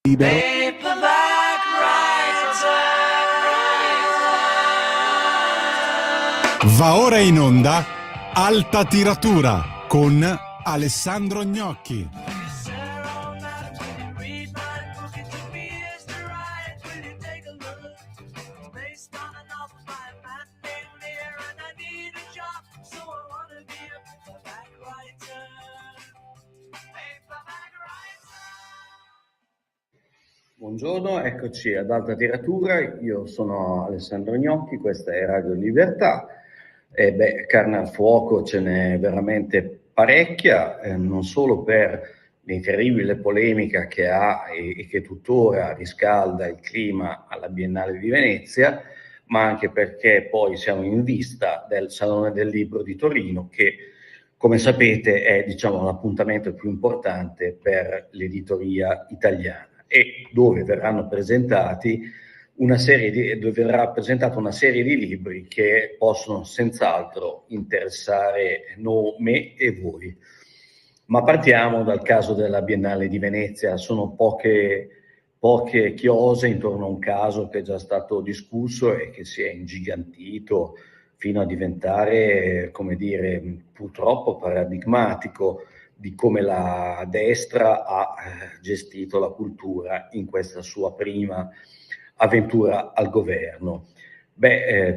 Libero. Va ora in onda Alta Tiratura con Alessandro Gnocchi. Buongiorno, eccoci ad Alta Tiratura, io sono Alessandro Gnocchi, questa è Radio Libertà. Carne al fuoco ce n'è veramente parecchia, non solo per l'incredibile polemica che ha e che tuttora riscalda il clima alla Biennale di Venezia, ma anche perché poi siamo in vista del Salone del Libro di Torino che, come sapete, è l'appuntamento più importante per l'editoria italiana e dove verrà presentata una serie di libri che possono senz'altro interessare me e voi. Ma partiamo dal caso della Biennale di Venezia. Sono poche chiose intorno a un caso che è già stato discusso e che si è ingigantito fino a diventare, purtroppo paradigmatico di come la destra ha gestito la cultura in questa sua prima avventura al governo.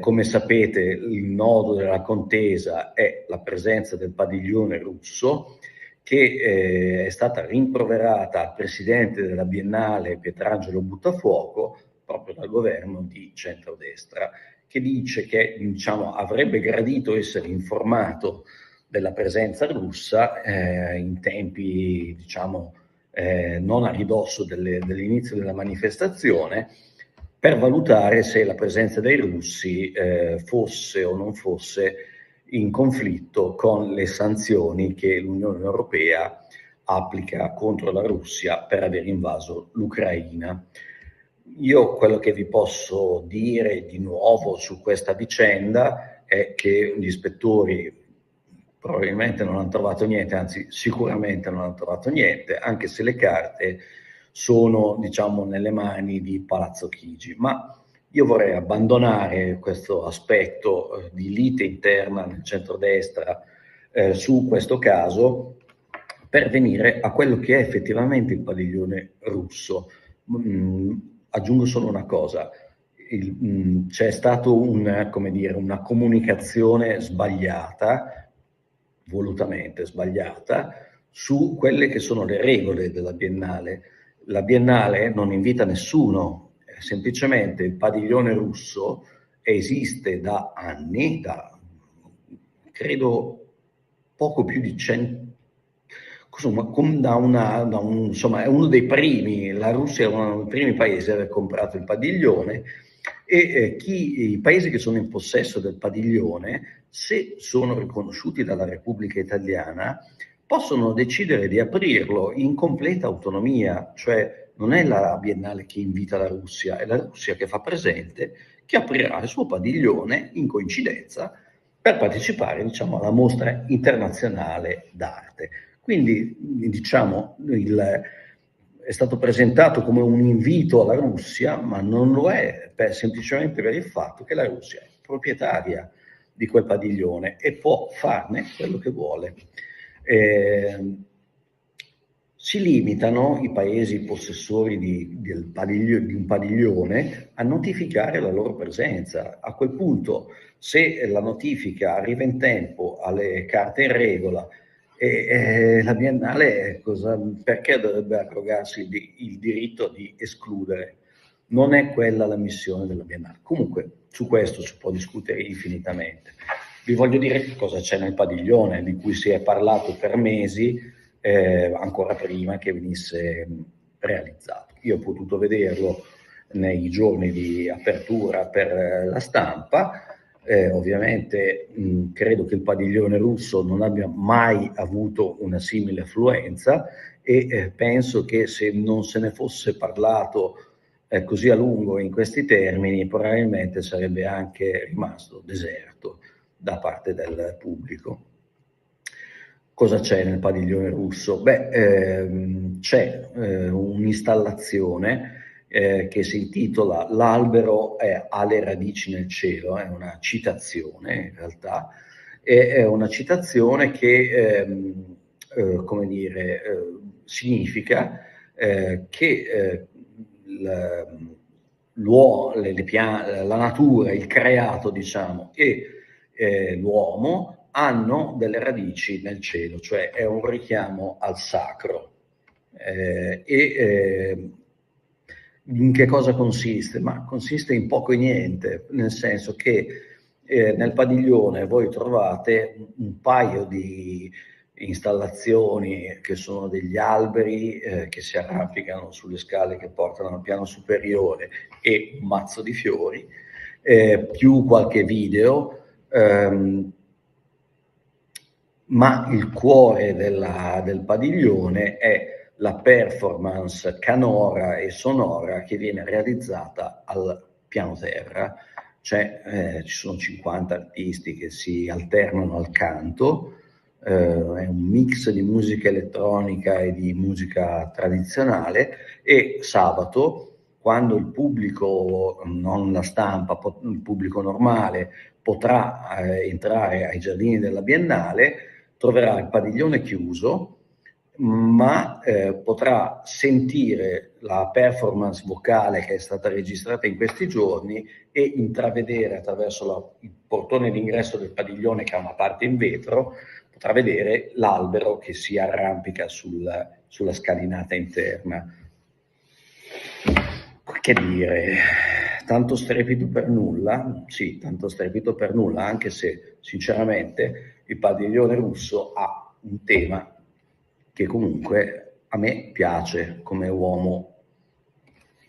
Come sapete, il nodo della contesa è la presenza del padiglione russo, che è stata rimproverata al presidente della Biennale Pietrangelo Buttafuoco proprio dal governo di centrodestra, che dice che avrebbe gradito essere informato della presenza russa in tempi non a ridosso dell'inizio della manifestazione, per valutare se la presenza dei russi fosse o non fosse in conflitto con le sanzioni che l'Unione Europea applica contro la Russia per aver invaso l'Ucraina. Io quello che vi posso dire di nuovo su questa vicenda è che gli ispettori probabilmente non hanno trovato niente, anzi sicuramente non hanno trovato niente, anche se le carte sono nelle mani di Palazzo Chigi. Ma io vorrei abbandonare questo aspetto di lite interna nel centrodestra su questo caso per venire a quello che è effettivamente il padiglione russo. Aggiungo solo una cosa: c'è stata una comunicazione sbagliata, volutamente sbagliata, su quelle che sono le regole della Biennale. La Biennale non invita nessuno, semplicemente il padiglione russo esiste da anni, credo poco più di 100. Insomma, è uno dei primi, la Russia è uno dei primi paesi ad aver comprato il padiglione e i paesi che sono in possesso del padiglione, se sono riconosciuti dalla Repubblica Italiana, possono decidere di aprirlo in completa autonomia, cioè non è la Biennale che invita la Russia, è la Russia che fa presente che aprirà il suo padiglione in coincidenza per partecipare alla mostra internazionale d'arte. Quindi è stato presentato come un invito alla Russia, ma non lo è, semplicemente per il fatto che la Russia è proprietaria di quel padiglione e può farne quello che vuole. Si limitano i paesi possessori di un padiglione a notificare la loro presenza. A quel punto, se la notifica arriva in tempo alle carte in regola, la Biennale perché dovrebbe arrogarsi il diritto di escludere? Non è quella la missione della Biennale. Comunque, su questo si può discutere infinitamente. Vi voglio dire che cosa c'è nel padiglione, di cui si è parlato per mesi, ancora prima che venisse realizzato. Io ho potuto vederlo nei giorni di apertura per la stampa. Ovviamente credo che il padiglione russo non abbia mai avuto una simile affluenza e penso che se non se ne fosse parlato così a lungo in questi termini, probabilmente sarebbe anche rimasto deserto da parte del pubblico. Cosa c'è nel padiglione russo? C'è un'installazione che si intitola "L'albero ha le radici nel cielo", è una citazione in realtà, è una citazione che come dire, significa che la natura, il creato, diciamo, e l'uomo hanno delle radici nel cielo, cioè è un richiamo al sacro. In che cosa consiste? Ma consiste in poco e niente, nel senso che nel padiglione voi trovate un paio di installazioni che sono degli alberi che si arrampicano sulle scale che portano al piano superiore e un mazzo di fiori, più qualche video, ma il cuore del padiglione è la performance canora e sonora che viene realizzata al piano terra. Cioè, ci sono 50 artisti che si alternano al canto, è un mix di musica elettronica e di musica tradizionale, e sabato, quando il pubblico, non la stampa, il pubblico normale, potrà entrare ai giardini della Biennale, troverà il padiglione chiuso, ma potrà sentire la performance vocale che è stata registrata in questi giorni e intravedere attraverso il portone d'ingresso del padiglione, che ha una parte in vetro, potrà vedere l'albero che si arrampica sulla scalinata interna. Che dire, tanto strepito per nulla? Sì, tanto strepito per nulla, anche se sinceramente il padiglione russo ha un tema che comunque a me piace come uomo,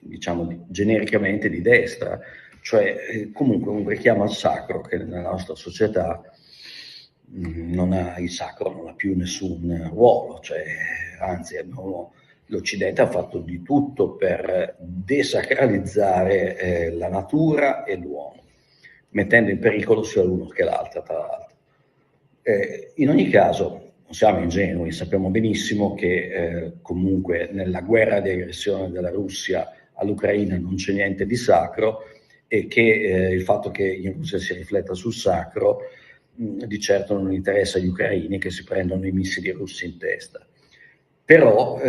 diciamo genericamente di destra, cioè comunque un richiamo al sacro che nella nostra società il sacro non ha più nessun ruolo, cioè, anzi l'Occidente ha fatto di tutto per desacralizzare la natura e l'uomo, mettendo in pericolo sia l'uno che l'altra, tra l'altro. In ogni caso, non siamo ingenui, sappiamo benissimo che comunque nella guerra di aggressione della Russia all'Ucraina non c'è niente di sacro, e che il fatto che in Russia si rifletta sul sacro di certo non interessa agli ucraini, che si prendono i missili russi in testa. Però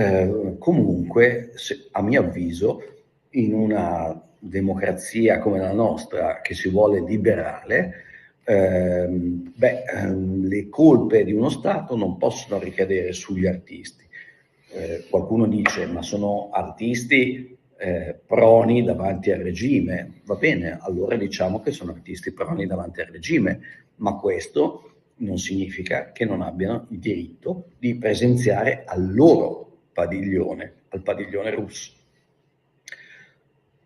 comunque, a mio avviso, in una democrazia come la nostra, che si vuole liberale, le colpe di uno Stato non possono ricadere sugli artisti. Qualcuno dice, ma sono artisti proni davanti al regime. Va bene, allora diciamo che sono artisti proni davanti al regime, ma questo non significa che non abbiano il diritto di presenziare al loro padiglione, al padiglione russo.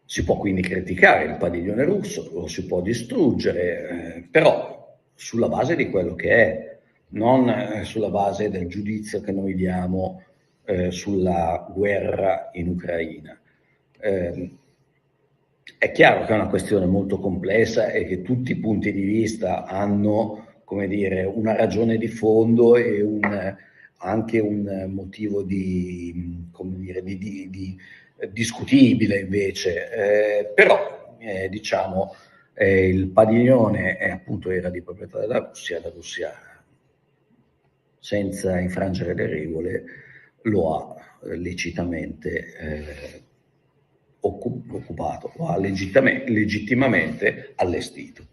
Si può quindi criticare il padiglione russo, lo si può distruggere, però sulla base di quello che è, non sulla base del giudizio che noi diamo sulla guerra in Ucraina. È chiaro che è una questione molto complessa e che tutti i punti di vista hanno, come dire, una ragione di fondo e anche un motivo discutibile invece, però diciamo il padiglione appunto era di proprietà della Russia, la Russia senza infrangere le regole lo ha lecitamente occupato, lo ha legittimamente allestito.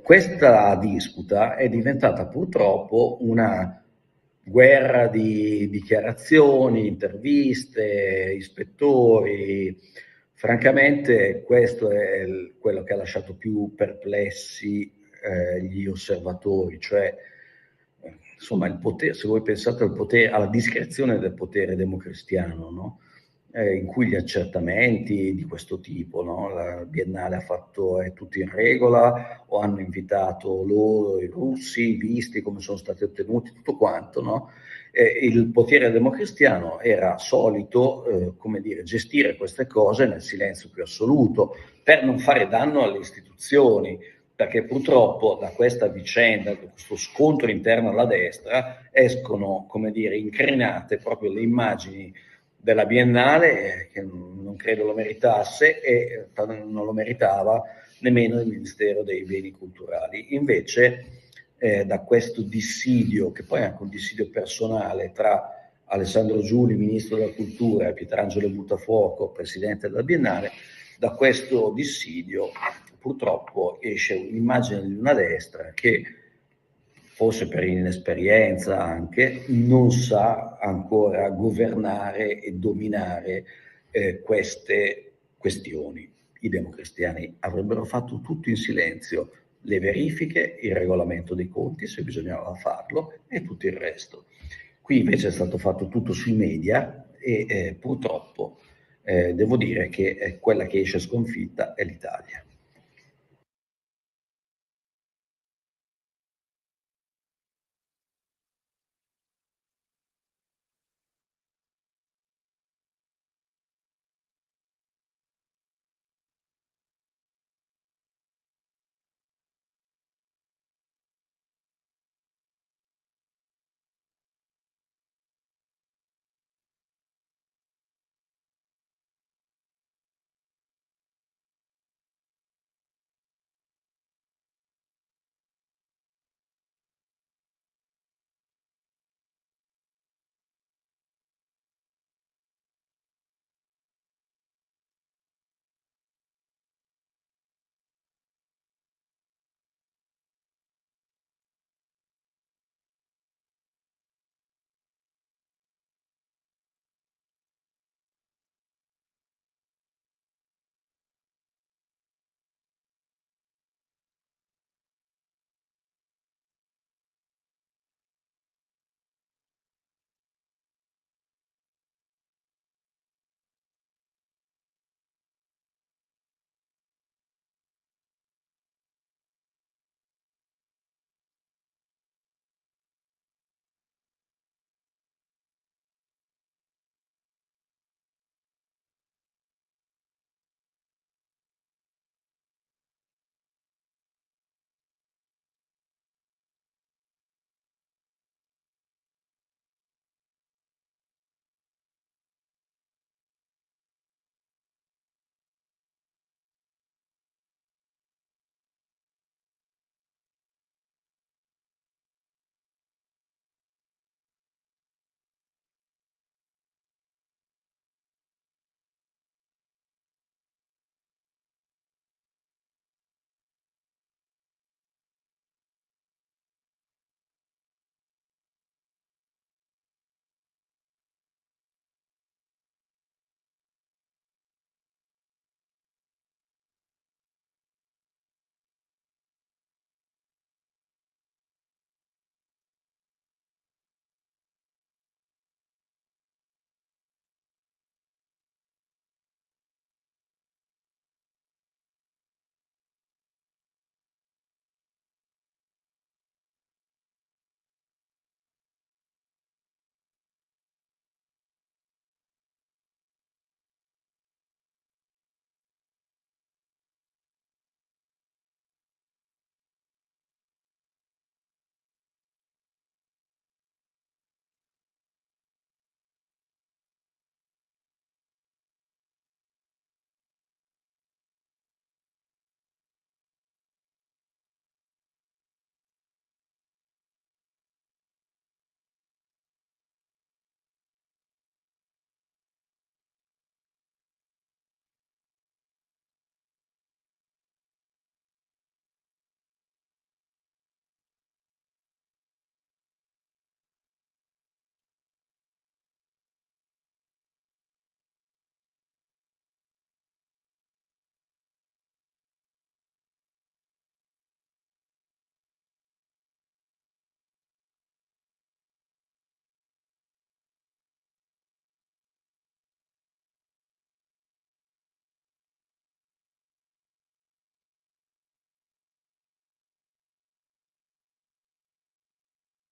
Questa disputa è diventata purtroppo una guerra di dichiarazioni, interviste, ispettori. Francamente questo è quello che ha lasciato più perplessi gli osservatori, cioè insomma il potere, se voi pensate al potere, alla discrezione del potere democristiano, no? In cui gli accertamenti di questo tipo, no? La Biennale ha fatto è tutto in regola, o hanno invitato loro, i russi, visti come sono stati ottenuti, tutto quanto, no? Il potere democristiano era solito, come dire, gestire queste cose nel silenzio più assoluto, per non fare danno alle istituzioni, perché purtroppo da questa vicenda, da questo scontro interno alla destra, escono, come dire, incrinate proprio le immagini della Biennale, che non credo lo meritasse e non lo meritava nemmeno il Ministero dei Beni Culturali. Invece da questo dissidio, che poi è anche un dissidio personale, tra Alessandro Giuli, Ministro della Cultura, e Pietrangelo Buttafuoco, Presidente della Biennale, da questo dissidio purtroppo esce un'immagine di una destra che, forse per inesperienza anche, non sa ancora governare e dominare queste questioni. I democristiani avrebbero fatto tutto in silenzio, le verifiche, il regolamento dei conti, se bisognava farlo, e tutto il resto. Qui invece è stato fatto tutto sui media e purtroppo devo dire che quella che esce sconfitta è l'Italia.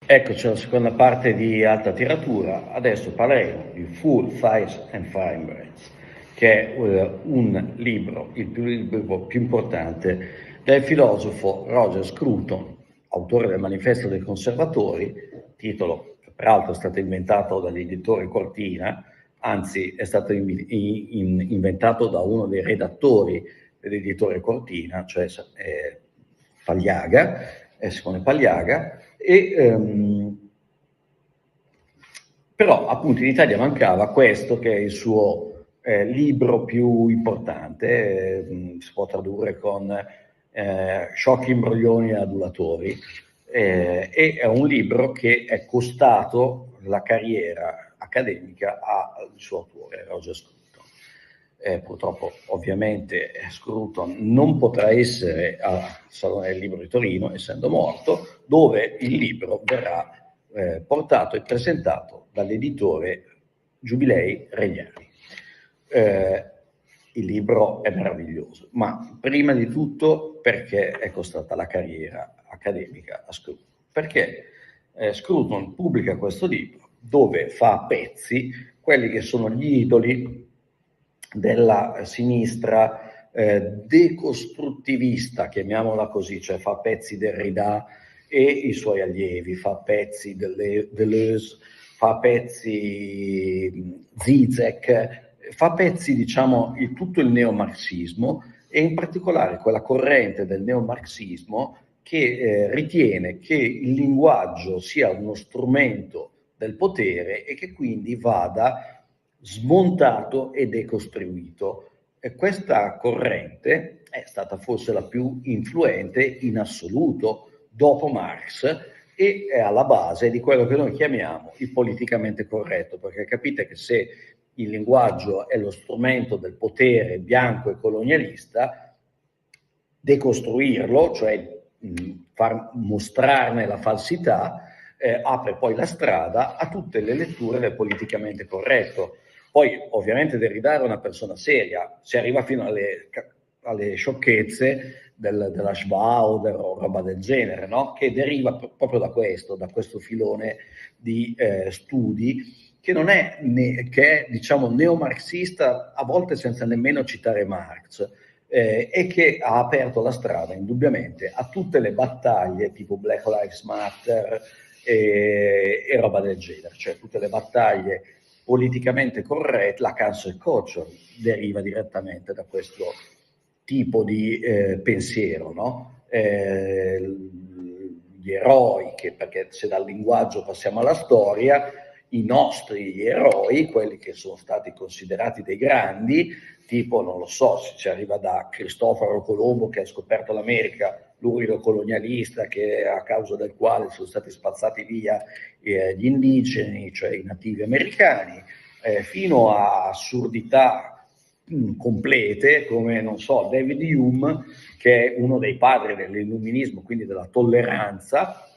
Eccoci alla seconda parte di Alta Tiratura. Adesso parleremo di Full Fires and Fire Brands, che è un libro, il libro più importante del filosofo Roger Scruton, autore del Manifesto dei Conservatori, titolo che peraltro è stato inventato dall'editore Cortina, anzi è stato inventato da uno dei redattori dell'editore Cortina, cioè Pagliaga, Simone Pagliaga, però appunto in Italia mancava questo che è il suo libro più importante, si può tradurre con Sciocchi, imbroglioni e adulatori, e è un libro che è costato la carriera accademica al suo autore, Roger Scruton. Purtroppo ovviamente Scruton non potrà essere al Salone del Libro di Torino, essendo morto, dove il libro verrà portato e presentato dall'editore Giubilei Regnari. Il libro è meraviglioso, ma prima di tutto perché è costata la carriera accademica a Scruton? Perché Scruton pubblica questo libro dove fa a pezzi quelli che sono gli idoli della sinistra decostruttivista, chiamiamola così, cioè fa pezzi Derrida e i suoi allievi, fa pezzi Deleuze, fa pezzi Zizek, fa pezzi, diciamo, tutto il neomarxismo, e in particolare quella corrente del neomarxismo che ritiene che il linguaggio sia uno strumento del potere e che quindi vada smontato e decostruito. E questa corrente è stata forse la più influente in assoluto dopo Marx e è alla base di quello che noi chiamiamo il politicamente corretto, perché capite che se il linguaggio è lo strumento del potere bianco e colonialista, decostruirlo, cioè far mostrarne la falsità, apre poi la strada a tutte le letture del politicamente corretto. Poi ovviamente Derrida era una persona seria, si arriva fino alle sciocchezze della Schwauder o roba del genere, no? Che deriva proprio da questo filone di studi che non è, che è diciamo neomarxista, a volte senza nemmeno citare Marx, e che ha aperto la strada indubbiamente a tutte le battaglie tipo Black Lives Matter e roba del genere, cioè tutte le battaglie politicamente corrette. La cancel culture deriva direttamente da questo tipo di pensiero, no? Gli eroi, perché se dal linguaggio passiamo alla storia, i nostri eroi, quelli che sono stati considerati dei grandi, tipo, non lo so, se ci arriva da Cristoforo Colombo che ha scoperto l'America, l'urido colonialista a causa del quale sono stati spazzati via gli indigeni, cioè i nativi americani, fino a assurdità complete come, non so, David Hume, che è uno dei padri dell'illuminismo, quindi della tolleranza,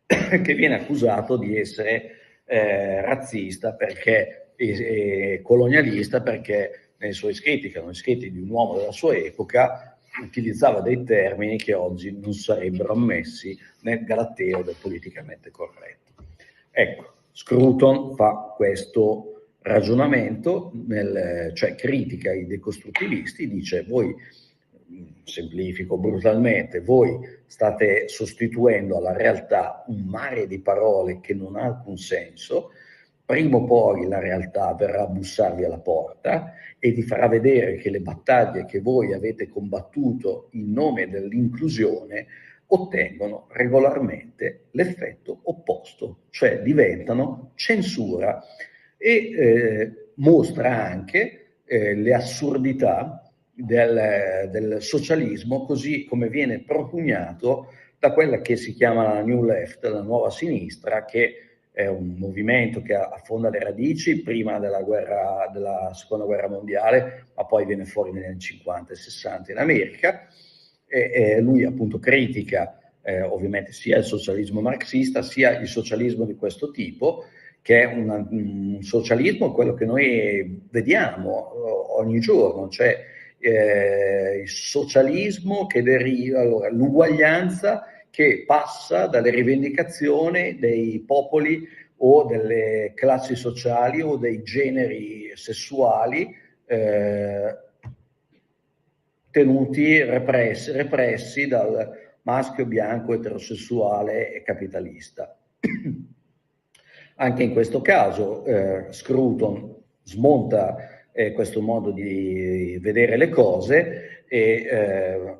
che viene accusato di essere razzista perché colonialista, perché nei suoi scritti, che erano scritti di un uomo della sua epoca, utilizzava dei termini che oggi non sarebbero ammessi nel galateo del politicamente corretto. Ecco, Scruton fa questo ragionamento, cioè critica i decostruttivisti, dice: voi, semplifico brutalmente, voi state sostituendo alla realtà un mare di parole che non ha alcun senso. Prima o poi la realtà verrà a bussarvi alla porta e vi farà vedere che le battaglie che voi avete combattuto in nome dell'inclusione ottengono regolarmente l'effetto opposto, cioè diventano censura, e mostra anche le assurdità del socialismo così come viene propugnato da quella che si chiama la New Left, la nuova sinistra, che è un movimento che affonda le radici prima della seconda guerra mondiale, ma poi viene fuori negli anni 50 e 60 in America, e lui appunto critica ovviamente sia il socialismo marxista sia il socialismo di questo tipo, che è un socialismo quello che noi vediamo ogni giorno, cioè il socialismo che deriva, allora, l'uguaglianza che passa dalle rivendicazioni dei popoli o delle classi sociali o dei generi sessuali tenuti repressi dal maschio bianco eterosessuale e capitalista. Anche in questo caso Scruton smonta questo modo di vedere le cose e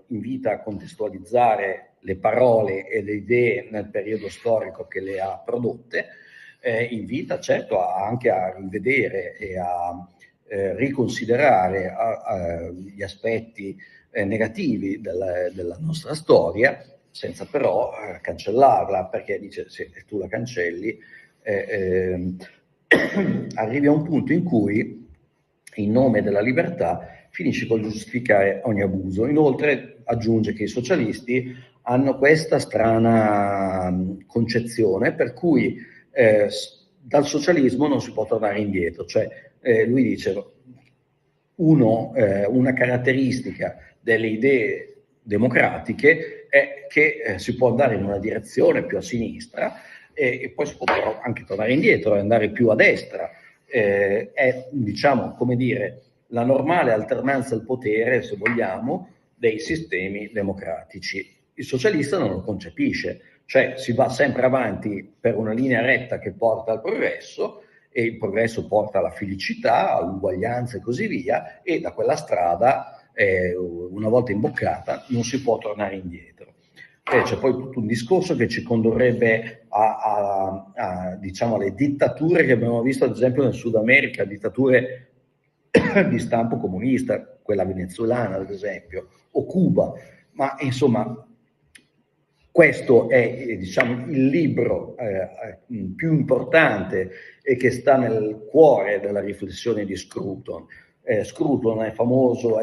invita a contestualizzare le parole e le idee nel periodo storico che le ha prodotte, invita certo anche a rivedere e a riconsiderare gli aspetti negativi della nostra storia, senza però cancellarla, perché dice se tu la cancelli arrivi a un punto in cui in nome della libertà finisci con giustificare ogni abuso. Inoltre aggiunge che i socialisti hanno questa strana concezione per cui dal socialismo non si può tornare indietro, cioè lui dice una caratteristica delle idee democratiche è che si può andare in una direzione più a sinistra e poi si può però anche tornare indietro e andare più a destra. È, diciamo, come dire, la normale alternanza al potere, se vogliamo, dei sistemi democratici. Il socialista non lo concepisce, cioè si va sempre avanti per una linea retta che porta al progresso, e il progresso porta alla felicità, all'uguaglianza e così via, e da quella strada, una volta imboccata, non si può tornare indietro. C'è poi tutto un discorso che ci condurrebbe diciamo, alle dittature che abbiamo visto ad esempio nel Sud America, dittature di stampo comunista, quella venezuelana ad esempio, o Cuba, ma insomma questo è, diciamo, il libro più importante e che sta nel cuore della riflessione di Scruton. Scruton è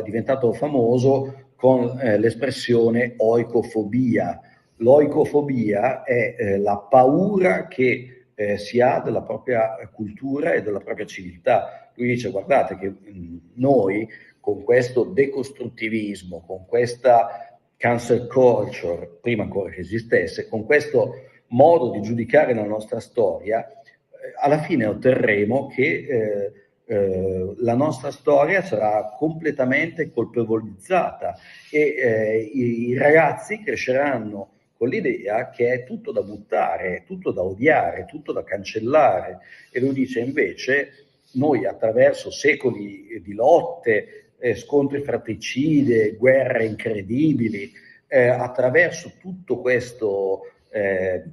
diventato famoso con l'espressione oikofobia. L'oikofobia è la paura che si ha della propria cultura e della propria civiltà. Lui dice: guardate che noi con questo decostruttivismo, con questa cancel culture, prima ancora che esistesse, con questo modo di giudicare la nostra storia, alla fine otterremo che la nostra storia sarà completamente colpevolizzata e i ragazzi cresceranno con l'idea che è tutto da buttare, tutto da odiare, tutto da cancellare. E lui dice invece noi attraverso secoli di lotte, scontri fratricide, guerre incredibili, attraverso tutto questo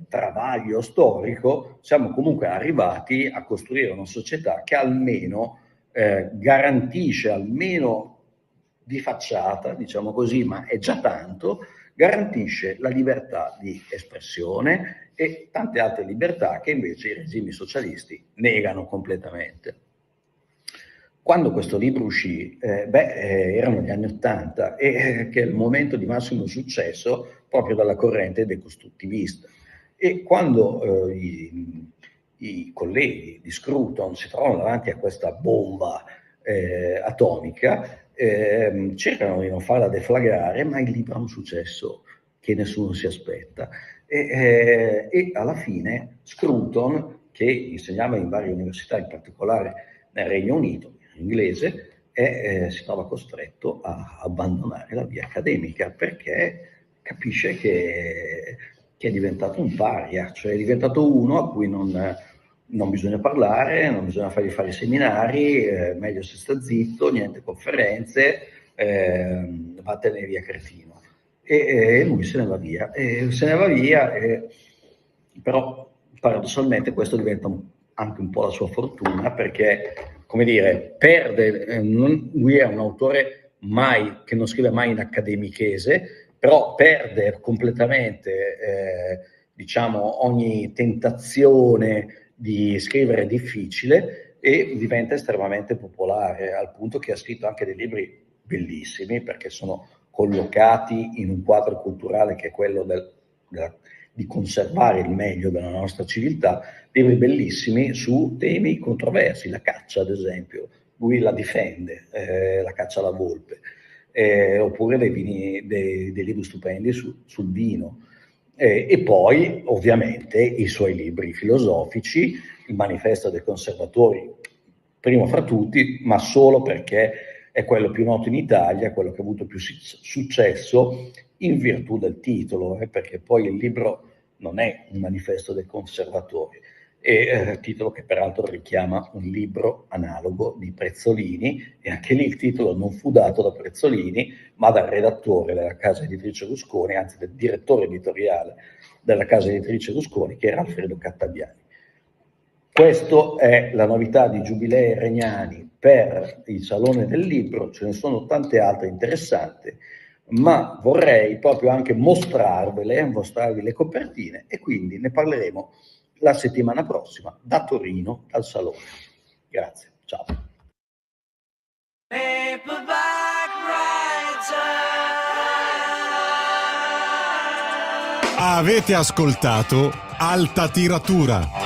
travaglio storico siamo comunque arrivati a costruire una società che almeno garantisce, almeno di facciata, diciamo così, ma è già tanto, garantisce la libertà di espressione e tante altre libertà che invece i regimi socialisti negano completamente. Quando questo libro uscì, erano gli anni '80 e che è il momento di massimo successo proprio dalla corrente decostruttivista. E quando i colleghi di Scruton si trovano davanti a questa bomba atomica, cercano di non farla deflagrare, ma il libro ha un successo che nessuno si aspetta. E alla fine Scruton, che insegnava in varie università, in particolare nel Regno Unito, inglese, si trova costretto a abbandonare la via accademica perché capisce che è diventato un paria, cioè è diventato uno a cui non bisogna parlare, non bisogna fargli fare seminari, meglio se sta zitto, niente conferenze, vattene via cretino. E lui se ne va via, però paradossalmente questo diventa anche un po' la sua fortuna, perché, come dire, perde, lui è un autore che non scrive mai in accademichese, però perde completamente diciamo ogni tentazione di scrivere difficile e diventa estremamente popolare, al punto che ha scritto anche dei libri bellissimi, perché sono collocati in un quadro culturale che è quello di conservare il meglio della nostra civiltà, libri bellissimi su temi controversi, la caccia ad esempio, lui la difende, la caccia alla volpe, oppure dei libri stupendi sul vino. E poi ovviamente i suoi libri filosofici, il Manifesto dei Conservatori, primo fra tutti, ma solo perché è quello più noto in Italia, quello che ha avuto più successo in virtù del titolo, perché poi il libro non è un manifesto dei conservatori, è titolo che peraltro richiama un libro analogo di Prezzolini, e anche lì il titolo non fu dato da Prezzolini, ma dal redattore della casa editrice Rusconi, anzi del direttore editoriale della casa editrice Rusconi, che era Alfredo Cattabiani. Questa è la novità di Giubilei Regnani per il Salone del Libro, ce ne sono tante altre interessanti, ma vorrei proprio anche mostrarvi le copertine, e quindi ne parleremo la settimana prossima da Torino, al Salone. Grazie, ciao. Avete ascoltato Alta Tiratura.